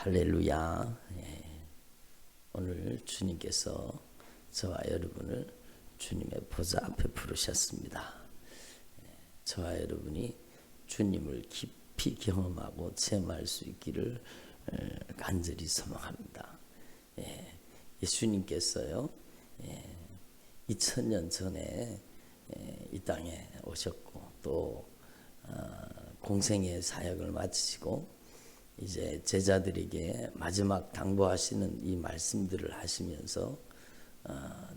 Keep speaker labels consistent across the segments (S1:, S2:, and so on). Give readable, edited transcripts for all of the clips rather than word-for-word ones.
S1: 할렐루야. 오늘 주님께서 저와 여러분을 주님의 보좌 앞에 부르셨습니다. 저와 여러분이 주님을 깊이 경험하고 체험할 수 있기를 간절히 소망합니다. 예수님께서요 2000년 전에 이 땅에 오셨고 또 공생의 사역을 마치시고 이제 제자들에게 마지막 당부하시는 이 말씀들을 하시면서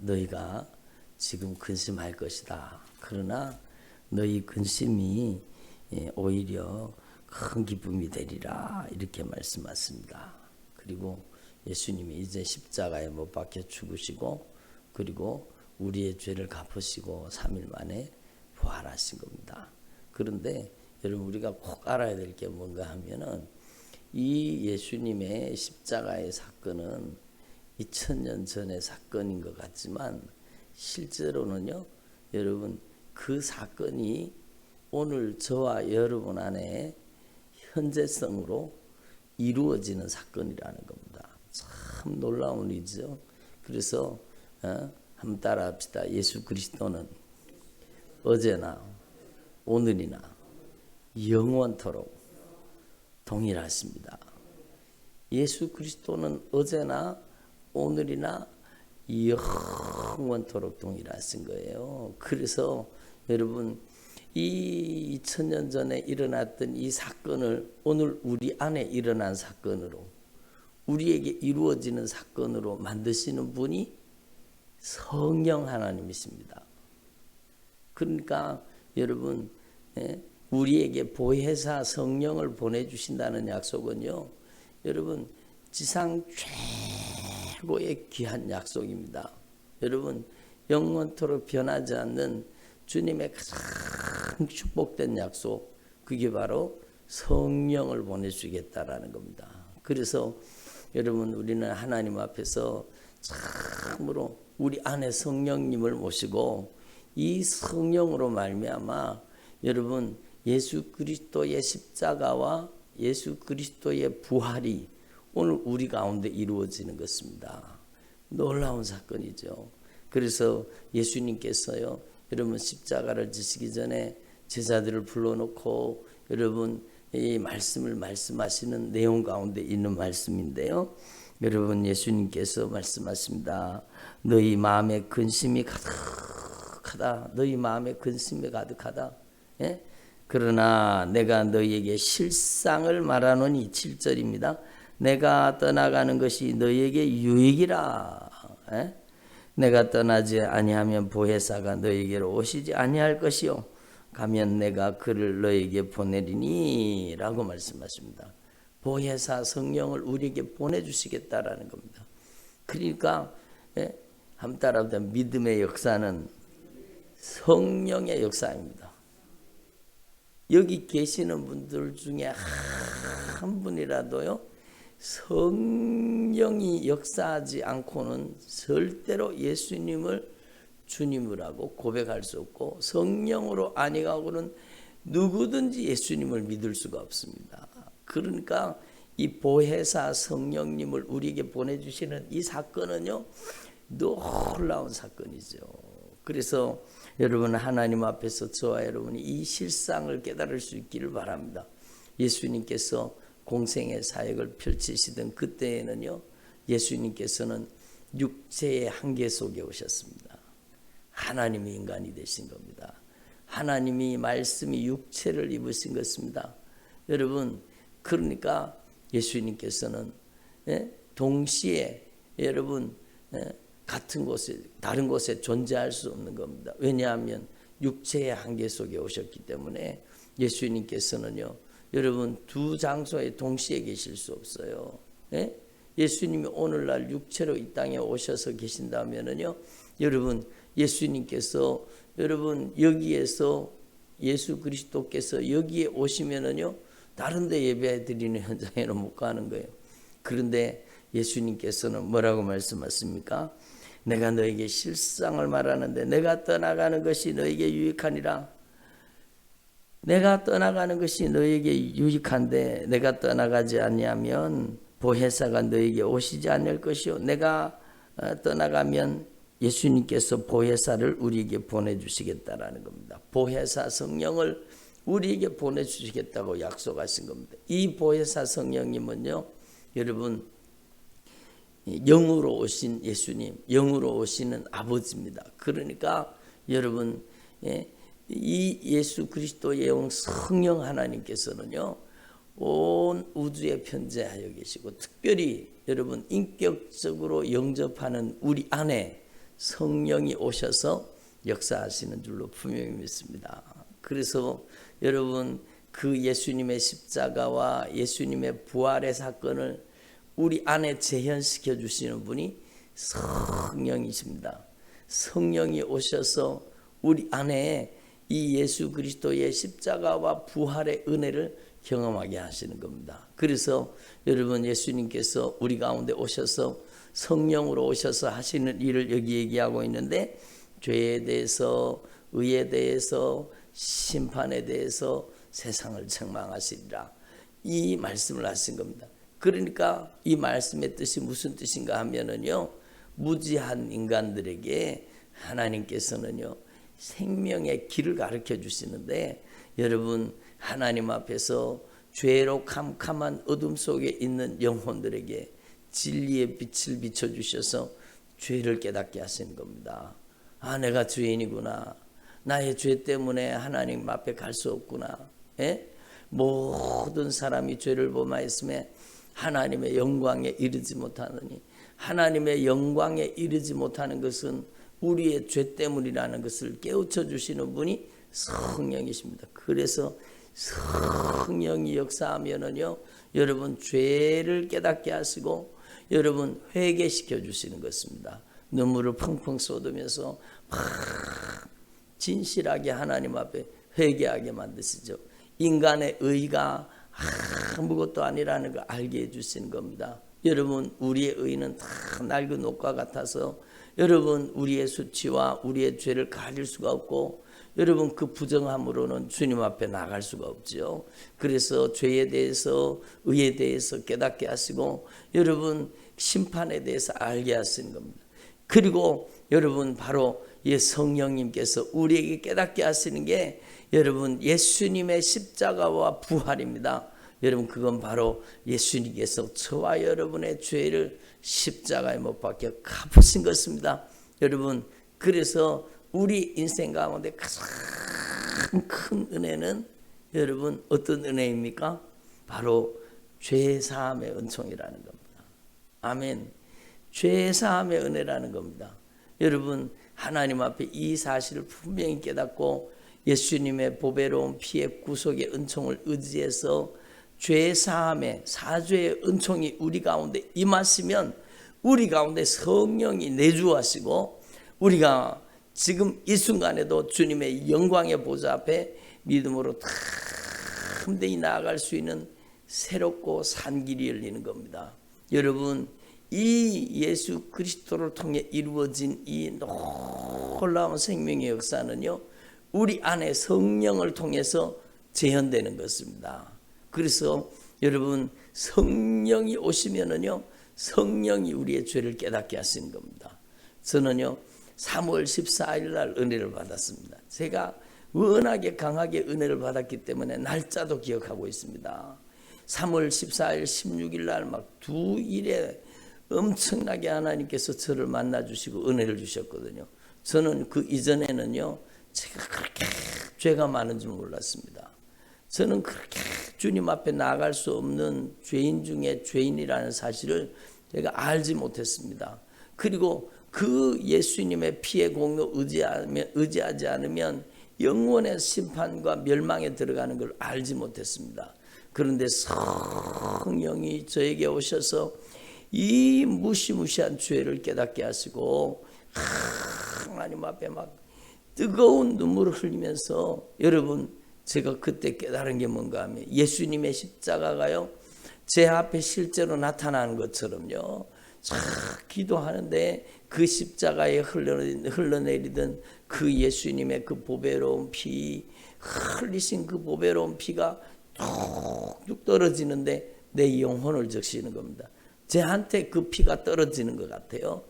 S1: 너희가 지금 근심할 것이다. 그러나 너희 근심이 오히려 큰 기쁨이 되리라 이렇게 말씀하십니다. 그리고 예수님이 이제 십자가에 못 박혀 죽으시고 그리고 우리의 죄를 갚으시고 3일 만에 부활하신 겁니다. 그런데 여러분 우리가 꼭 알아야 될 게 뭔가 하면은 이 예수님의 십자가의 사건은 2000년 전의 사건인 것 같지만 실제로는요 여러분 그 사건이 오늘 저와 여러분 안에 현재성으로 이루어지는 사건이라는 겁니다. 참 놀라운 일이죠. 그래서 한번 따라 합시다. 예수 그리스도는 어제나 오늘이나 영원토록 동일하십니다. 예수 그리스도는 어제나 오늘이나 영원토록 동일하신 거예요. 그래서 여러분 이 2000년 전에 일어났던 이 사건을 오늘 우리 안에 일어난 사건으로 우리에게 이루어지는 사건으로 만드시는 분이 성령 하나님이십니다. 그러니까 여러분 우리에게 보혜사 성령을 보내주신다는 약속은요 여러분 지상 최고의 귀한 약속입니다. 여러분 영원토록 변하지 않는 주님의 가장 축복된 약속, 그게 바로 성령을 보내주겠다라는 겁니다. 그래서 여러분 우리는 하나님 앞에서 참으로 우리 안에 성령님을 모시고 이 성령으로 말미암아 여러분 예수 그리스도의 십자가와 예수 그리스도의 부활이 오늘 우리 가운데 이루어지는 것입니다. 놀라운 사건이죠. 그래서 예수님께서요 여러분 십자가를 지시기 전에 제자들을 불러놓고 여러분 이 말씀을 말씀하시는 내용 가운데 있는 말씀인데요. 여러분 예수님께서 말씀하십니다. 너희 마음에 근심이 가득하다. 너희 마음에 근심이 가득하다. 예? 그러나 내가 너희에게 실상을 말하노니 7절입니다. 내가 떠나가는 것이 너희에게 유익이라. 예? 내가 떠나지 아니하면 보혜사가 너희에게로 오시지 아니할 것이요 가면 내가 그를 너희에게 보내리니 라고 말씀하십니다. 보혜사 성령을 우리에게 보내주시겠다라는 겁니다. 그러니까 한번 따라합니다. 믿음의 역사는 성령의 역사입니다. 여기 계시는 분들 중에 한 분이라도요 성령이 역사하지 않고는 절대로 예수님을 주님이라고 고백할 수 없고 성령으로 아니하고는 누구든지 예수님을 믿을 수가 없습니다. 그러니까 이 보혜사 성령님을 우리에게 보내주시는 이 사건은요 놀라운 사건이죠. 그래서 여러분 하나님 앞에서 저와 여러분이 이 실상을 깨달을 수 있기를 바랍니다. 예수님께서 공생의 사역을 펼치시던 그때에는요 예수님께서는 육체의 한계 속에 오셨습니다. 하나님이 인간이 되신 겁니다. 하나님이 말씀이 육체를 입으신 것입니다. 여러분 그러니까 예수님께서는 동시에 여러분 같은 곳에 다른 곳에 존재할 수 없는 겁니다. 왜냐하면 육체의 한계 속에 오셨기 때문에 예수님께서는요 여러분 두 장소에 동시에 계실 수 없어요. 예수님이 오늘날 육체로 이 땅에 오셔서 계신다면은요 여러분 예수님께서 여러분 여기에서 예수 그리스도께서 여기에 오시면은요 다른 데 예배 드리는 현장에는 못 가는 거예요. 그런데 예수님께서는 뭐라고 말씀하십니까? 내가 너에게 실상을 말하는데 내가 떠나가는 것이 너에게 유익하니라. 내가 떠나가는 것이 너에게 유익한데 내가 떠나가지 아니하면 보혜사가 너에게 오시지 않을 것이요 내가 떠나가면 예수님께서 보혜사를 우리에게 보내주시겠다라는 겁니다. 보혜사 성령을 우리에게 보내주시겠다고 약속하신 겁니다. 이 보혜사 성령님은요, 여러분 영으로 오신 예수님, 영으로 오시는 아버지입니다. 그러니까 여러분 이 예수 그리스도의 영 성령 하나님께서는요, 온 우주에 편재하여 계시고 특별히 여러분 인격적으로 영접하는 우리 안에 성령이 오셔서 역사하시는 줄로 분명히 믿습니다. 그래서 여러분 그 예수님의 십자가와 예수님의 부활의 사건을 우리 안에 재현시켜 주시는 분이 성령이십니다. 성령이 오셔서 우리 안에 이 예수 그리스도의 십자가와 부활의 은혜를 경험하게 하시는 겁니다. 그래서 여러분 예수님께서 우리 가운데 오셔서 성령으로 오셔서 하시는 일을 여기 얘기하고 있는데 죄에 대해서 의에 대해서 심판에 대해서 세상을 책망하시리라 이 말씀을 하신 겁니다. 그러니까 이 말씀의 뜻이 무슨 뜻인가 하면은요, 무지한 인간들에게 하나님께서는요 생명의 길을 가르쳐 주시는데 여러분 하나님 앞에서 죄로 캄캄한 어둠 속에 있는 영혼들에게 진리의 빛을 비춰주셔서 죄를 깨닫게 하시는 겁니다. 아, 내가 죄인이구나. 나의 죄 때문에 하나님 앞에 갈 수 없구나. 모든 사람이 죄를 범하였음에 하나님의 영광에 이르지 못하느니 하나님의 영광에 이르지 못하는 것은 우리의 죄 때문이라는 것을 깨우쳐 주시는 분이 성령이십니다. 그래서 성령이 역사하면은요, 여러분 죄를 깨닫게 하시고 여러분 회개시켜 주시는 것입니다. 눈물을 펑펑 쏟으면서 막 진실하게 하나님 앞에 회개하게 만드시죠. 인간의 의가 아무것도 아니라는 걸 알게 해주시는 겁니다. 여러분 우리의 의는 다 낡은 옷과 같아서 여러분 우리의 수치와 우리의 죄를 가릴 수가 없고 여러분 그 부정함으로는 주님 앞에 나갈 수가 없죠. 그래서 죄에 대해서 의에 대해서 깨닫게 하시고 여러분 심판에 대해서 알게 하시는 겁니다. 그리고 여러분 바로 예 성령님께서 우리에게 깨닫게 하시는 게 여러분 예수님의 십자가와 부활입니다. 여러분 그건 바로 예수님께서 저와 여러분의 죄를 십자가에 못 박혀 갚으신 것입니다. 여러분 그래서 우리 인생 가운데 가장 큰 은혜는 여러분 어떤 은혜입니까? 바로 죄사함의 은총이라는 겁니다. 아멘. 죄사함의 은혜라는 겁니다. 여러분 하나님 앞에 이 사실을 분명히 깨닫고 예수님의 보배로운 피의 구속의 은총을 의지해서 죄사함의 사죄의 은총이 우리 가운데 임하시면 우리 가운데 성령이 내주하시고 우리가 지금 이 순간에도 주님의 영광의 보좌 앞에 믿음으로 담대히 나아갈 수 있는 새롭고 산 길이 열리는 겁니다. 여러분 이 예수 그리스도를 통해 이루어진 이 놀라운 생명의 역사는요 우리 안에 성령을 통해서 재현되는 것입니다. 그래서 여러분 성령이 오시면은요 성령이 우리의 죄를 깨닫게 하시는 겁니다. 저는요 3월 14일 날 은혜를 받았습니다. 제가 워낙에 강하게 은혜를 받았기 때문에 날짜도 기억하고 있습니다. 3월 14일 16일 날 막 두 일에 엄청나게 하나님께서 저를 만나 주시고 은혜를 주셨거든요. 저는 그 이전에는요 제가 그렇게 죄가 많은 줄 몰랐습니다. 저는 그렇게 주님 앞에 나아갈 수 없는 죄인 중에 죄인이라는 사실을 제가 알지 못했습니다. 그리고 그 예수님의 피의 공로 의지하지 않으면 영원의 심판과 멸망에 들어가는 걸 알지 못했습니다. 그런데 성령이 저에게 오셔서 이 무시무시한 죄를 깨닫게 하시고 하나님 앞에 막 뜨거운 눈물을 흘리면서 여러분 제가 그때 깨달은 게 뭔가 하면 예수님의 십자가가요 제 앞에 실제로 나타나는 것처럼요 기도하는데 그 십자가에 흘러내리던 그 예수님의 그 보배로운 피 흘리신 그 보배로운 피가 뚝뚝 떨어지는데 내 영혼을 적시는 겁니다. 저한테 그 피가 떨어지는 것 같아요.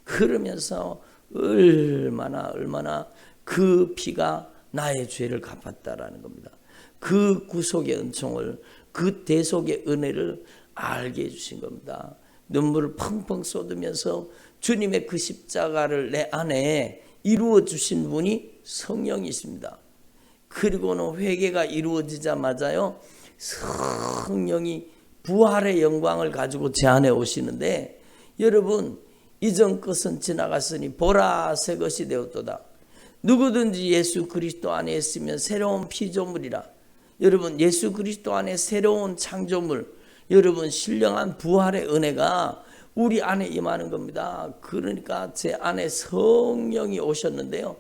S1: 그러면서 얼마나 그 피가 나의 죄를 갚았다라는 겁니다. 그 구속의 은총을, 그 대속의 은혜를 알게 해주신 겁니다. 눈물을 펑펑 쏟으면서 주님의 그 십자가를 내 안에 이루어 주신 분이 성령이십니다. 그리고는 회개가 이루어지자마자요, 성령이 부활의 영광을 가지고 제 안에 오시는데, 여러분, 이전 것은 지나갔으니 보라 새 것이 되었도다. 누구든지 예수 그리스도 안에 있으면 새로운 피조물이라. 여러분, 예수 그리스도 안에 새로운 창조물, 여러분 신령한 부활의 은혜가 우리 안에 임하는 겁니다. 그러니까 제 안에 성령이 오셨는데요,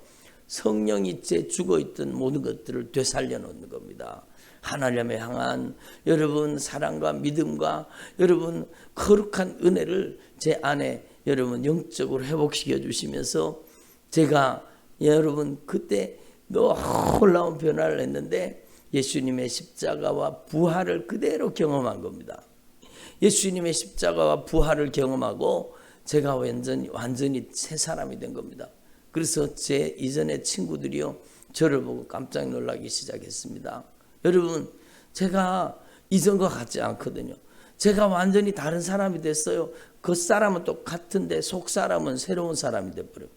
S1: 성령이 제 죽어있던 모든 것들을 되살려 놓는 겁니다. 하나님을 향한 여러분 사랑과 믿음과 여러분 거룩한 은혜를 제 안에 여러분 영적으로 회복시켜 주시면서 제가 여러분 그때 놀라운 변화를 했는데, 예수님의 십자가와 부활을 그대로 경험한 겁니다. 예수님의 십자가와 부활을 경험하고 제가 완전히 새 사람이 된 겁니다. 그래서 제 이전의 친구들이요, 저를 보고 깜짝 놀라기 시작했습니다. 여러분, 제가 이전과 같지 않거든요. 제가 완전히 다른 사람이 됐어요. 겉사람은 똑같은데 속사람은 새로운 사람이 돼버려요.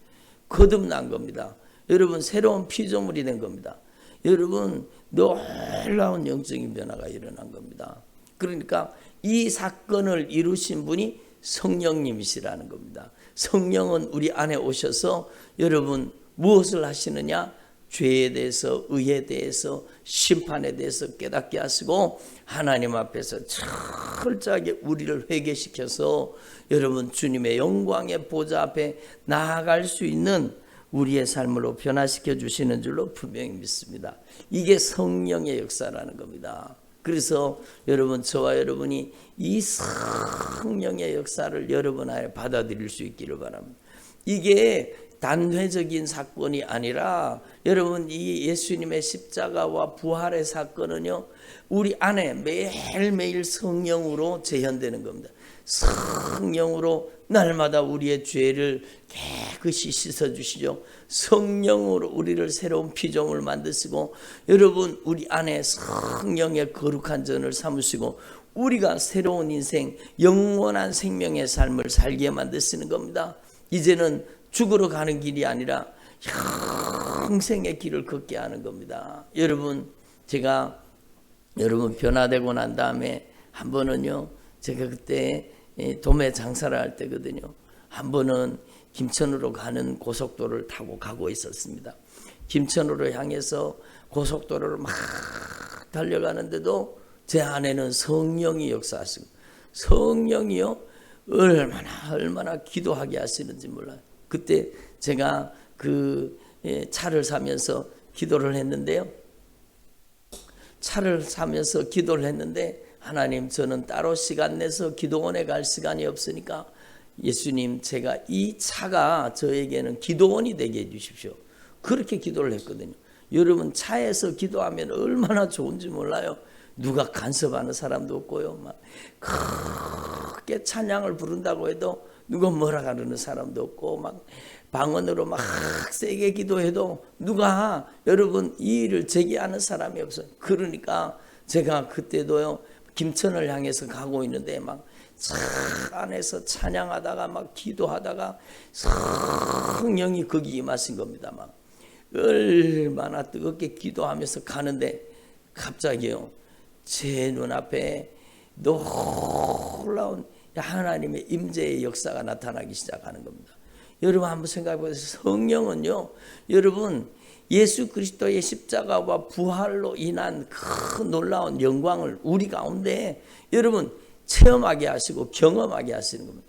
S1: 거듭난 겁니다. 여러분, 새로운 피조물이 된 겁니다. 여러분, 놀라운 영적인 변화가 일어난 겁니다. 그러니까 이 사건을 이루신 분이 성령님이시라는 겁니다. 성령은 우리 안에 오셔서 여러분 무엇을 하시느냐? 죄에 대해서, 의에 대해서, 심판에 대해서 깨닫게 하시고 하나님 앞에서 철저하게 우리를 회개시켜서 여러분 주님의 영광의 보좌 앞에 나아갈 수 있는 우리의 삶으로 변화시켜 주시는 줄로 분명히 믿습니다. 이게 성령의 역사라는 겁니다. 그래서 여러분, 저와 여러분이 이 성령의 역사를 여러분 안에 받아들일 수 있기를 바랍니다. 이게 단회적인 사건이 아니라 여러분, 이 예수님의 십자가와 부활의 사건은요, 우리 안에 매일매일 성령으로 재현되는 겁니다. 성령으로 날마다 우리의 죄를 깨끗이 씻어주시죠. 성령으로 우리를 새로운 피조물 만드시고, 여러분 우리 안에 성령의 거룩한 전을 삼으시고 우리가 새로운 인생, 영원한 생명의 삶을 살게 만드시는 겁니다. 이제는 죽으러 가는 길이 아니라 영생의 길을 걷게 하는 겁니다. 여러분, 제가 여러분 변화되고 난 다음에 한 번은요, 제가 그때 도매 장사를 할 때거든요. 한 번은 김천으로 가는 고속도로를 타고 가고 있었습니다. 김천으로 향해서 고속도로를 막 달려가는데도 제 안에는 성령이 역사하시고, 성령이요 얼마나 기도하게 하시는지 몰라요. 그때 제가 그 차를 사면서 기도를 했는데요. 차를 사면서 기도를 했는데, 하나님, 저는 따로 시간 내서 기도원에 갈 시간이 없으니까 예수님, 제가 이 차가 저에게는 기도원이 되게 해주십시오. 그렇게 기도를 했거든요. 여러분, 차에서 기도하면 얼마나 좋은지 몰라요. 누가 간섭하는 사람도 없고요. 막 크게 찬양을 부른다고 해도 누가 뭐라 그러는 사람도 없고, 막 방언으로 막 세게 기도해도 누가 여러분 이 일을 제기하는 사람이 없어요. 그러니까 제가 그때도요, 김천을 향해서 가고 있는데 막 차 안에서 찬양하다가 막 기도하다가 성령이 거기 임하신 겁니다. 막 얼마나 뜨겁게 기도하면서 가는데 갑자기요, 제 눈앞에 놀라운 하나님의 임재의 역사가 나타나기 시작하는 겁니다. 여러분 한번 생각해 보세요. 성령은요, 여러분 예수 그리스도의 십자가와 부활로 인한 그 놀라운 영광을 우리 가운데 여러분 체험하게 하시고 경험하게 하시는 겁니다.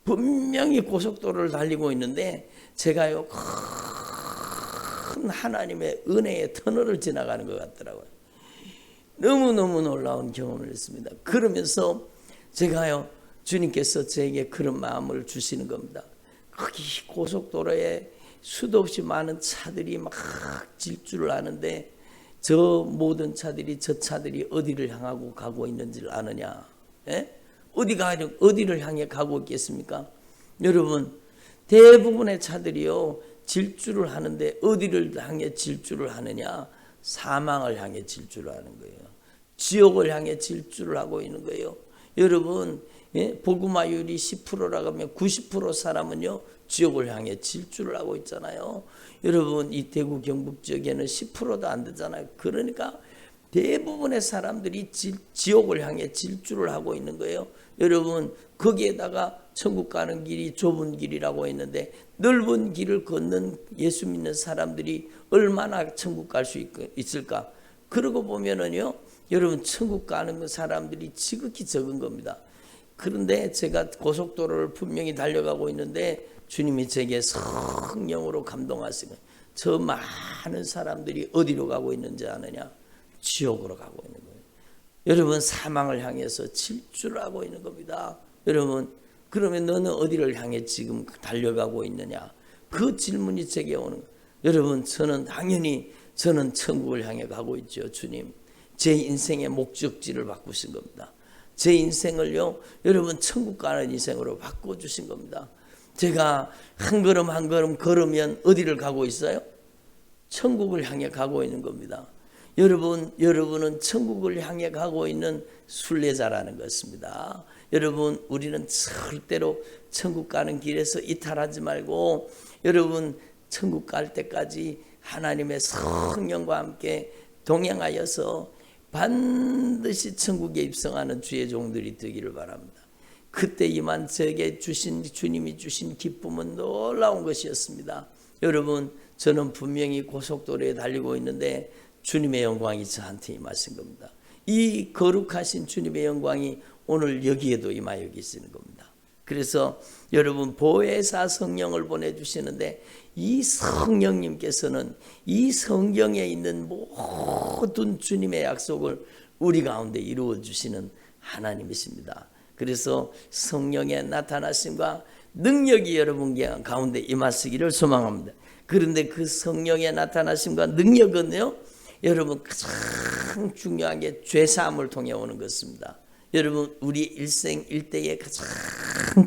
S1: 분명히 고속도로를 달리고 있는데 제가요 큰 하나님의 은혜의 터널을 지나가는 것 같더라고요. 너무너무 놀라운 경험을 했습니다. 그러면서 제가요, 주님께서 제게 그런 마음을 주시는 겁니다. 거기 고속도로에 수도 없이 많은 차들이 막 질주를 하는데 저 모든 차들이, 저 차들이 어디를 향하고 가고 있는지를 아느냐? 예? 어디를 향해 가고 있겠습니까? 여러분, 대부분의 차들이요, 질주를 하는데 어디를 향해 질주를 하느냐? 사망을 향해 질주를 하는 거예요. 지옥을 향해 질주를 하고 있는 거예요. 여러분, 복음화율이 10%라고 하면 90% 사람은요, 지옥을 향해 질주를 하고 있잖아요. 여러분, 이 대구 경북 지역에는 10%도 안 되잖아요. 그러니까 대부분의 사람들이 지옥을 향해 질주를 하고 있는 거예요. 여러분, 거기에다가 천국 가는 길이 좁은 길이라고 했는데 넓은 길을 걷는 예수 믿는 사람들이 얼마나 천국 갈 수 있을까? 그러고 보면은요, 여러분, 천국 가는 사람들이 지극히 적은 겁니다. 그런데 제가 고속도로를 분명히 달려가고 있는데 주님이 제게 성령으로 감동하시고, 저 많은 사람들이 어디로 가고 있는지 아느냐? 지옥으로 가고 있는 거예요. 여러분, 사망을 향해서 질주를 하고 있는 겁니다. 여러분, 그러면 너는 어디를 향해 지금 달려가고 있느냐? 그 질문이 제게 오는 거예요. 여러분, 당연히 저는 천국을 향해 가고 있죠. 주님, 제 인생의 목적지를 바꾸신 겁니다. 제 인생을요, 여러분, 천국 가는 인생으로 바꿔주신 겁니다. 제가 한 걸음 한 걸음 걸으면 어디를 가고 있어요? 천국을 향해 가고 있는 겁니다. 여러분은 천국을 향해 가고 있는 순례자라는 것입니다. 여러분, 우리는 절대로 천국 가는 길에서 이탈하지 말고, 여러분, 천국 갈 때까지 하나님의 성령과 함께 동행하여서 반드시 천국에 입성하는 주의 종들이 되기를 바랍니다. 그때 이만 제게 주님이 주신 기쁨은 놀라운 것이었습니다. 여러분, 저는 분명히 고속도로에 달리고 있는데 주님의 영광이 저한테 임하신 겁니다. 이 거룩하신 주님의 영광이 오늘 여기에도 임하여 계시는 겁니다. 그래서 여러분, 보혜사 성령을 보내주시는데 이 성령님께서는 이 성경에 있는 모든 주님의 약속을 우리 가운데 이루어 주시는 하나님이십니다. 그래서 성령의 나타나심과 능력이 여러분 가운데 임하시기를 소망합니다. 그런데 그 성령의 나타나심과 능력은요, 여러분, 가장 중요한 게 죄사함을 통해 오는 것입니다. 여러분, 우리 일생 일대의 가장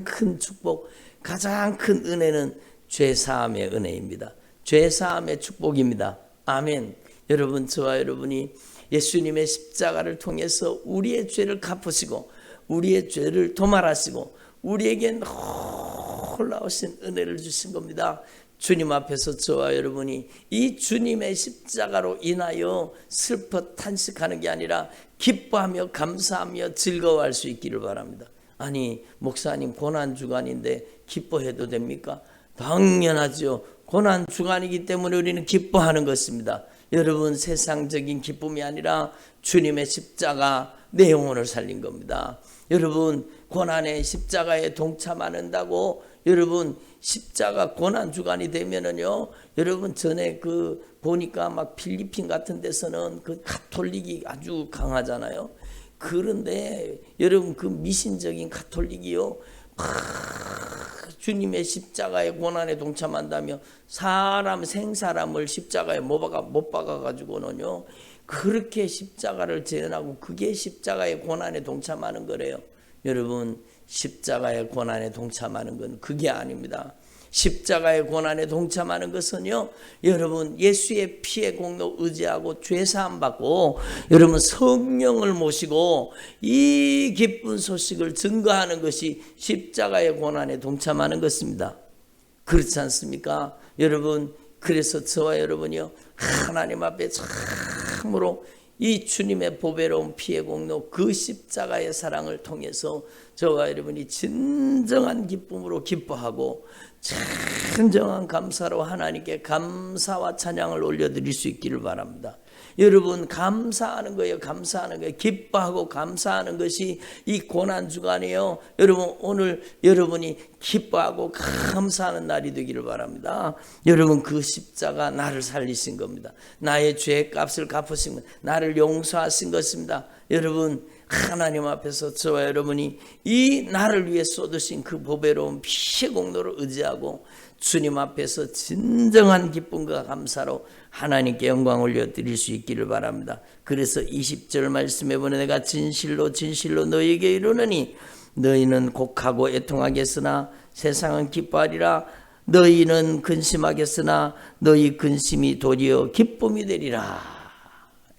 S1: 큰 축복, 가장 큰 은혜는 죄사함의 은혜입니다. 죄사함의 축복입니다. 아멘. 여러분, 저와 여러분이 예수님의 십자가를 통해서 우리의 죄를 갚으시고 우리의 죄를 도말하시고 우리에게 놀라우신 은혜를 주신 겁니다. 주님 앞에서 저와 여러분이 이 주님의 십자가로 인하여 슬퍼 탄식하는 게 아니라 기뻐하며 감사하며 즐거워할 수 있기를 바랍니다. 아니, 목사님, 고난주간인데 기뻐해도 됩니까? 당연하죠. 고난주간이기 때문에 우리는 기뻐하는 것입니다. 여러분, 세상적인 기쁨이 아니라 주님의 십자가 내 영혼을 살린 겁니다. 여러분, 고난의 십자가에 동참한다고 여러분, 십자가 고난주간이 되면은요, 여러분, 전에 보니까 막 필리핀 같은 데서는 가톨릭이 아주 강하잖아요. 그런데 여러분, 그 미신적인 가톨릭이요, 주님의 십자가의 고난에 동참한다며 생사람을 십자가에 못 박아가지고는요, 그렇게 십자가를 재현하고 그게 십자가의 고난에 동참하는 거래요. 여러분, 십자가의 고난에 동참하는 건 그게 아닙니다. 십자가의 고난에 동참하는 것은요, 여러분, 예수의 피의 공로 의지하고 죄사함 받고 여러분, 성령을 모시고 이 기쁜 소식을 증거하는 것이 십자가의 고난에 동참하는 것입니다. 그렇지 않습니까? 여러분, 그래서 저와 여러분이요, 하나님 앞에 참으로 이 주님의 보배로운 피의 공로, 그 십자가의 사랑을 통해서 저와 여러분이 진정한 기쁨으로 기뻐하고 진정한 감사로 하나님께 감사와 찬양을 올려드릴 수 있기를 바랍니다. 여러분, 감사하는 거예요. 감사하는 거예요. 기뻐하고 감사하는 것이 이 고난주간이에요. 여러분, 오늘 여러분이 기뻐하고 감사하는 날이 되기를 바랍니다. 여러분, 그 십자가 나를 살리신 겁니다. 나의 죄값을 갚으신 것, 나를 용서하신 것입니다. 여러분, 하나님 앞에서 저와 여러분이 이 나를 위해 쏟으신 그 보배로운 피의 공로를 의지하고 주님 앞에서 진정한 기쁨과 감사로 하나님께 영광 올려드릴 수 있기를 바랍니다. 그래서 20절 말씀에 보니 내가 진실로 진실로 너희에게 이르노니 너희는 곡하고 애통하겠으나 세상은 기뻐하리라. 너희는 근심하겠으나 너희 근심이 도리어 기쁨이 되리라.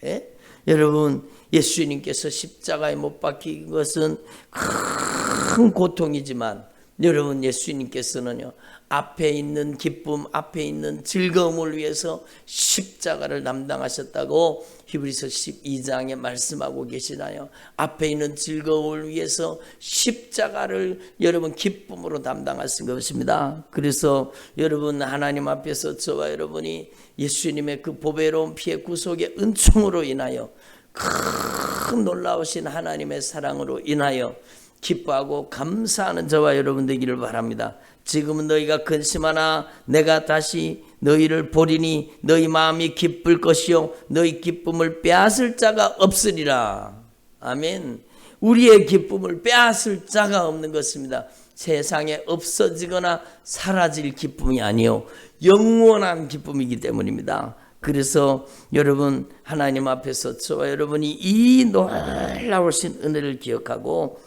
S1: 예? 여러분, 예수님께서 십자가에 못 박힌 것은 큰 고통이지만 여러분, 예수님께서는요 앞에 있는 기쁨, 앞에 있는 즐거움을 위해서 십자가를 담당하셨다고 히브리서 12장에 말씀하고 계시나요? 앞에 있는 즐거움을 위해서 십자가를 여러분 기쁨으로 담당하신 것입니다. 그래서 여러분, 하나님 앞에서 저와 여러분이 예수님의 그 보배로운 피의 구속의 은총으로 인하여 큰 놀라우신 하나님의 사랑으로 인하여 기뻐하고 감사하는 저와 여러분 되기를 바랍니다. 지금은 너희가 근심하나 내가 다시 너희를 보리니 너희 마음이 기쁠 것이요 너희 기쁨을 빼앗을 자가 없으리라. 아멘. 우리의 기쁨을 빼앗을 자가 없는 것입니다. 세상에 없어지거나 사라질 기쁨이 아니요 영원한 기쁨이기 때문입니다. 그래서 여러분, 하나님 앞에서 저와 여러분이 이 놀라우신 은혜를 기억하고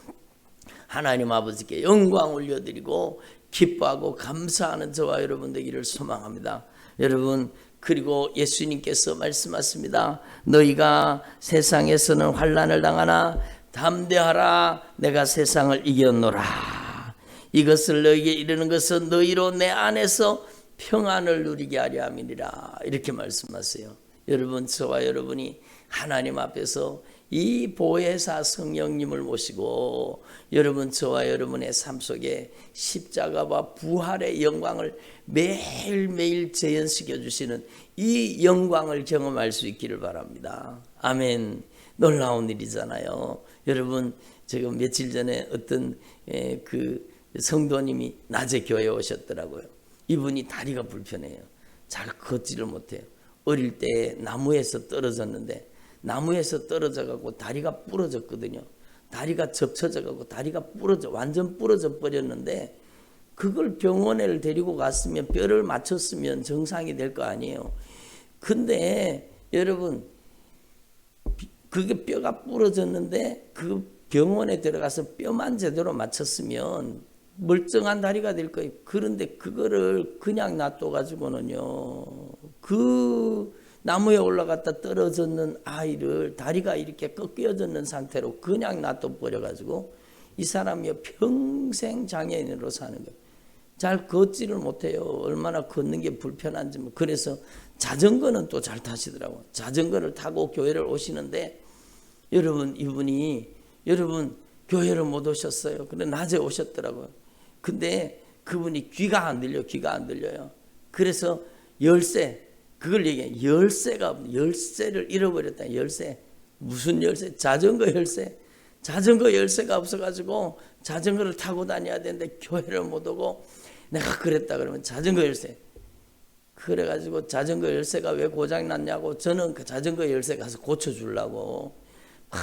S1: 하나님 아버지께 영광 올려드리고 기뻐하고 감사하는 저와 여러분 되기를 소망합니다. 여러분, 그리고 예수님께서 말씀하십니다. 너희가 세상에서는 환난을 당하나 담대하라. 내가 세상을 이겼노라. 이것을 너희에게 이르는 것은 너희로 내 안에서 평안을 누리게 하려 함이니라. 이렇게 말씀하세요. 여러분, 저와 여러분이 하나님 앞에서 이 보혜사 성령님을 모시고 여러분, 저와 여러분의 삶 속에 십자가와 부활의 영광을 매일매일 재현시켜 주시는 이 영광을 경험할 수 있기를 바랍니다. 아멘. 놀라운 일이잖아요. 여러분, 지금 며칠 전에 어떤 그 성도님이 낮에 교회에 오셨더라고요. 이분이 다리가 불편해요. 잘 걷지를 못해요. 어릴 때 나무에서 떨어졌는데 나무에서 떨어져가고 다리가 부러졌거든요. 다리가 접쳐져가고 다리가 완전 부러져 버렸는데 그걸 병원에 데리고 갔으면 뼈를 맞췄으면 정상이 될 거 아니에요. 근데 여러분, 그게 뼈가 부러졌는데 그 병원에 들어가서 뼈만 제대로 맞췄으면 멀쩡한 다리가 될 거예요. 그런데 그거를 그냥 놔둬가지고는요, 그 나무에 올라갔다 떨어졌는 아이를 다리가 이렇게 꺾여졌는 상태로 그냥 놔둬버려가지고 이 사람이 평생 장애인으로 사는 거예요. 잘 걷지를 못해요. 얼마나 걷는 게 불편한지. 그래서 자전거는 또 잘 타시더라고요. 자전거를 타고 교회를 오시는데 여러분, 이분이 여러분 교회를 못 오셨어요. 근데 낮에 오셨더라고요. 근데 그분이 귀가 안 들려요. 그래서 열쇠, 그걸 얘기해. 열쇠를 잃어버렸다. 열쇠. 무슨 열쇠? 자전거 열쇠. 자전거 열쇠가 없어가지고 자전거를 타고 다녀야 되는데 교회를 못 오고, 내가 그랬다 그러면 자전거 열쇠. 그래가지고 자전거 열쇠가 왜 고장났냐고 저는 그 자전거 열쇠 가서 고쳐주려고 막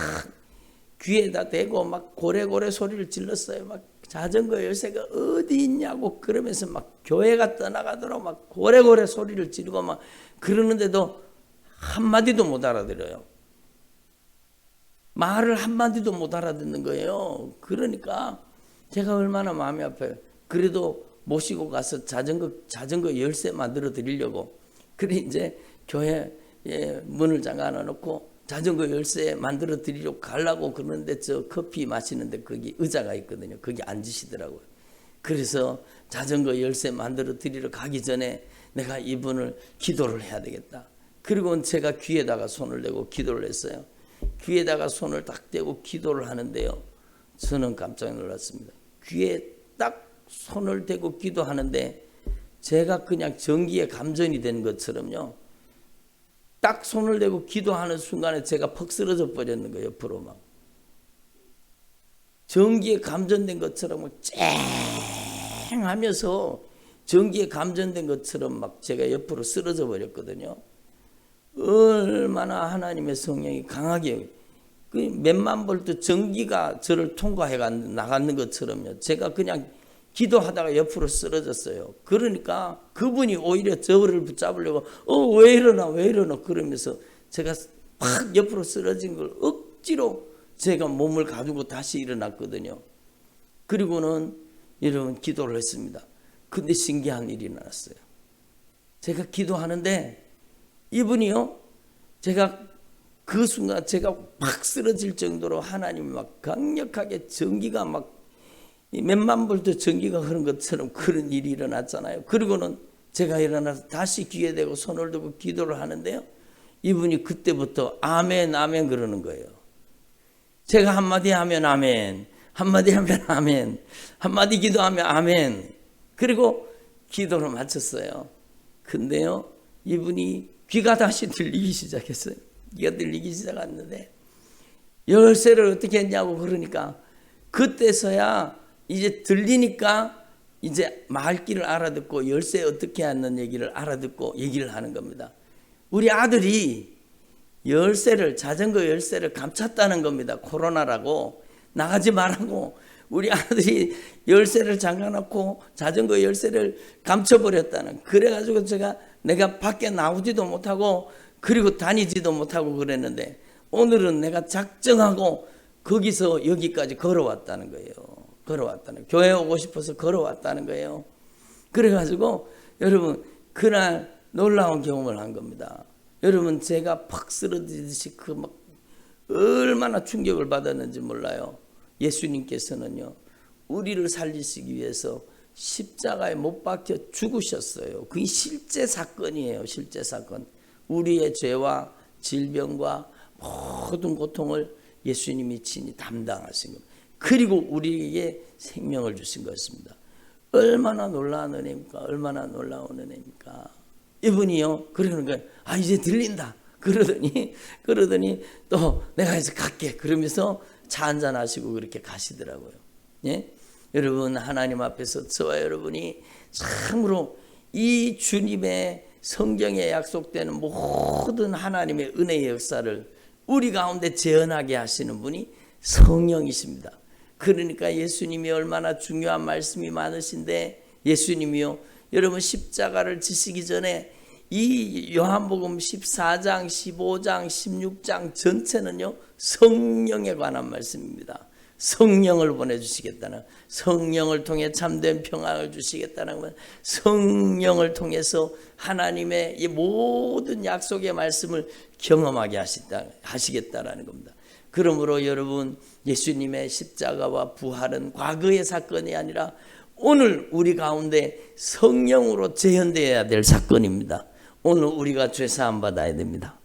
S1: 귀에다 대고 막 고래고래 소리를 질렀어요. 막 자전거 열쇠가 어디 있냐고 그러면서 막 교회가 떠나가도록 막 고래고래 소리를 지르고 막 그러는데도 한마디도 못 알아들어요. 말을 한마디도 못 알아듣는 거예요. 그러니까 제가 얼마나 마음이 아파요. 그래도 모시고 가서 자전거 열쇠 만들어 드리려고. 그래 이제 교회 문을 잠가 놓고 자전거 열쇠 만들어 드리려고 가려고 그러는데 저 커피 마시는데 거기 의자가 있거든요. 거기 앉으시더라고요. 그래서 자전거 열쇠 만들어 드리러 가기 전에 내가 이분을 기도를 해야 되겠다. 그리고 제가 귀에다가 손을 대고 기도를 했어요. 귀에다가 손을 딱 대고 기도를 하는데요, 저는 깜짝 놀랐습니다. 귀에 딱 손을 대고 기도하는데 제가 그냥 전기에 감전이 된 것처럼요, 딱 손을 대고 기도하는 순간에 제가 퍽 쓰러져 버렸는 거예요. 옆으로 막 전기에 감전된 것처럼 쨍 하면서 전기에 감전된 것처럼 막 제가 옆으로 쓰러져 버렸거든요. 얼마나 하나님의 성령이 강하게, 그 몇만 볼트 전기가 저를 통과해 나가는 것처럼요. 제가 그냥 기도하다가 옆으로 쓰러졌어요. 그러니까 그분이 오히려 저를 붙잡으려고 왜 이러나 그러면서 제가 팍 옆으로 쓰러진 걸 억지로 제가 몸을 가두고 다시 일어났거든요. 그리고는 여러분 기도를 했습니다. 근데 신기한 일이 나왔어요. 제가 기도하는데 이분이요, 제가 그 순간 제가 팍 쓰러질 정도로 하나님이 막 강력하게 전기가 막 몇만 볼트 전기가 흐른 것처럼 그런 일이 일어났잖아요. 그리고는 제가 일어나서 다시 귀에 대고 손을 들고 기도를 하는데요, 이분이 그때부터 아멘 아멘 그러는 거예요. 제가 한마디 하면 아멘, 한마디 하면 아멘, 한마디 기도하면 아멘. 그리고 기도를 마쳤어요. 근데요, 이분이 귀가 다시 들리기 시작했어요. 귀가 들리기 시작했는데 열쇠를 어떻게 했냐고 그러니까 그때서야 이제 들리니까 이제 말귀를 알아듣고 열쇠 어떻게 하는 얘기를 알아듣고 얘기를 하는 겁니다. 우리 아들이 열쇠를, 자전거 열쇠를 감췄다는 겁니다. 코로나라고 나가지 말라고 우리 아들이 열쇠를 잠가놓고 자전거 열쇠를 감춰버렸다는. 그래가지고 내가 밖에 나오지도 못하고 그리고 다니지도 못하고 그랬는데 오늘은 내가 작정하고 거기서 여기까지 걸어왔다는 거예요. 교회 오고 싶어서 걸어왔다는 거예요. 그래가지고 여러분 그날 놀라운 경험을 한 겁니다. 여러분 제가 팍 쓰러지듯이 그 막 얼마나 충격을 받았는지 몰라요. 예수님께서는요, 우리를 살리시기 위해서 십자가에 못 박혀 죽으셨어요. 그게 실제 사건이에요. 실제 사건. 우리의 죄와 질병과 모든 고통을 예수님이 친히 담당하신 겁니다. 그리고 우리에게 생명을 주신 것입니다. 얼마나 놀라운 은혜입니까? 얼마나 놀라운 은혜입니까? 이분이요, 그러는 거예요. 이제 들린다. 그러더니 또 내가 이제 갈게. 그러면서 차 한잔 하시고 그렇게 가시더라고요. 예? 여러분, 하나님 앞에서 저와 여러분이 참으로 이 주님의 성경에 약속되는 모든 하나님의 은혜의 역사를 우리 가운데 재현하게 하시는 분이 성령이십니다. 그러니까 예수님이 얼마나 중요한 말씀이 많으신데, 예수님이요, 여러분 십자가를 지시기 전에 이 요한복음 14장, 15장, 16장 전체는요 성령에 관한 말씀입니다. 성령을 보내주시겠다는, 성령을 통해 참된 평안을 주시겠다는 건, 성령을 통해서 하나님의 이 모든 약속의 말씀을 경험하게 하시겠다라는 겁니다. 그러므로 여러분, 예수님의 십자가와 부활은 과거의 사건이 아니라 오늘 우리 가운데 성령으로 재현되어야 될 사건입니다. 오늘 우리가 죄사함 받아야 됩니다.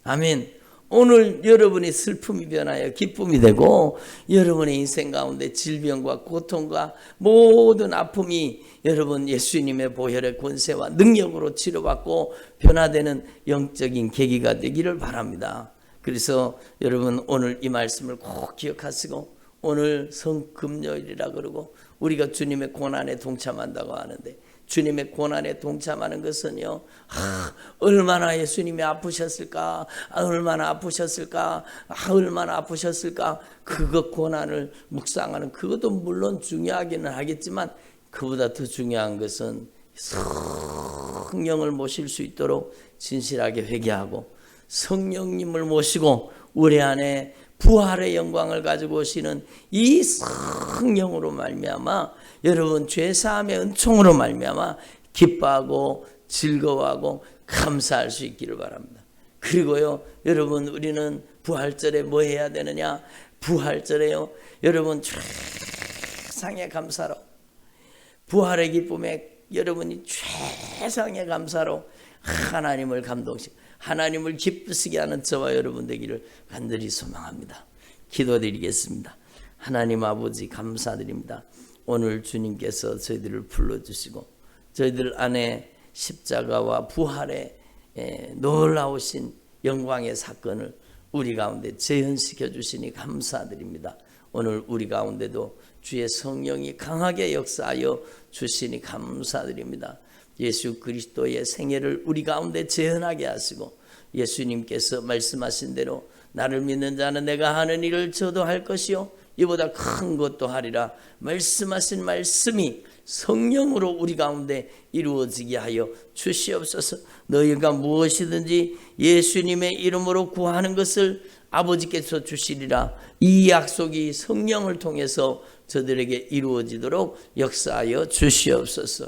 S1: 아멘. 오늘 여러분의 슬픔이 변하여 기쁨이 되고, 여러분의 인생 가운데 질병과 고통과 모든 아픔이 여러분 예수님의 보혈의 권세와 능력으로 치료받고 변화되는 영적인 계기가 되기를 바랍니다. 그래서 여러분 오늘 이 말씀을 꼭 기억하시고, 오늘 성금요일이라 그러고 우리가 주님의 고난에 동참한다고 하는데, 주님의 고난에 동참하는 것은요, 얼마나 예수님이 아프셨을까, 얼마나 아프셨을까, 얼마나 아프셨을까, 그것 고난을 묵상하는, 그것도 물론 중요하기는 하겠지만 그보다 더 중요한 것은 성령을 모실 수 있도록 진실하게 회개하고 성령님을 모시고 우리 안에 부활의 영광을 가지고 오시는 이 성령으로 말미암아 여러분 죄사함의 은총으로 말미암아 기뻐하고 즐거워하고 감사할 수 있기를 바랍니다. 그리고요, 여러분 우리는 부활절에 뭐 해야 되느냐? 부활절에요, 여러분 최상의 감사로, 부활의 기쁨에 여러분이 최상의 감사로 하나님을 감동시키고 하나님을 기쁘시게 하는 저와 여러분 되기를 간절히 소망합니다. 기도드리겠습니다. 하나님 아버지 감사드립니다. 오늘 주님께서 저희들을 불러주시고 저희들 안에 십자가와 부활의 놀라우신 영광의 사건을 우리 가운데 재현시켜 주시니 감사드립니다. 오늘 우리 가운데도 주의 성령이 강하게 역사하여 주시니 감사드립니다. 예수 그리스도의 생애를 우리 가운데 재현하게 하시고 예수님께서 말씀하신 대로 나를 믿는 자는 내가 하는 일을 저도 할 것이요 이보다 큰 것도 하리라. 말씀하신 말씀이 성령으로 우리 가운데 이루어지게 하여 주시옵소서. 너희가 무엇이든지 예수님의 이름으로 구하는 것을 아버지께서 주시리라. 이 약속이 성령을 통해서 저들에게 이루어지도록 역사하여 주시옵소서.